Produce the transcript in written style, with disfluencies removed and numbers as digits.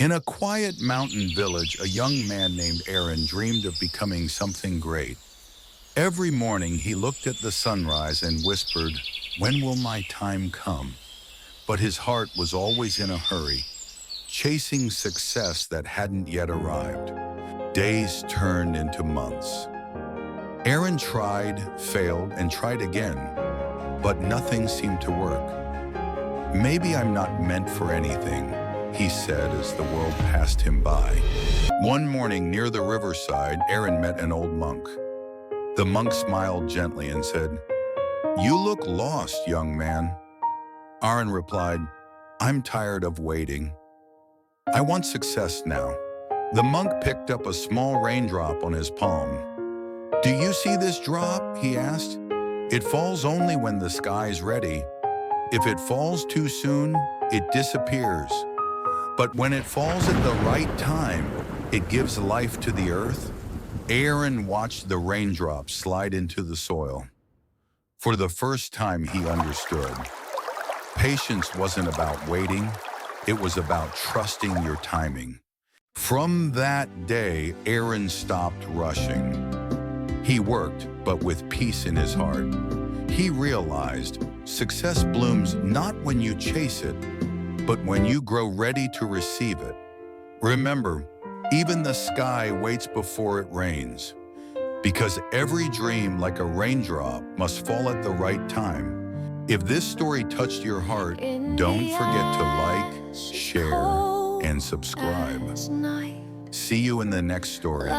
In a quiet mountain village, a young man named Aaron dreamed of becoming something great. Every morning he looked at the sunrise and whispered, "When will my time come?" But his heart was always in a hurry, chasing success that hadn't yet arrived. Days turned into months. Aaron tried, failed, and tried again, but nothing seemed to work. "Maybe I'm not meant for anything," he said as the world passed him by. One morning near the riverside, Aaron met an old monk. The monk smiled gently and said, "You look lost, young man." Aaron replied, "I'm tired of waiting. I want success now." The monk picked up a small raindrop on his palm. "Do you see this drop?" he asked. "It falls only when the sky's ready. If it falls too soon, it disappears. But when it falls at the right time, it gives life to the earth." Aaron watched the raindrops slide into the soil. For the first time, he understood. Patience wasn't about waiting, it was about trusting your timing. From that day, Aaron stopped rushing. He worked, but with peace in his heart. He realized success blooms not when you chase it, but when you grow ready to receive it. Remember, even the sky waits before it rains, because every dream, like a raindrop, must fall at the right time. If this story touched your heart, don't forget to like, share, and subscribe. See you in the next story.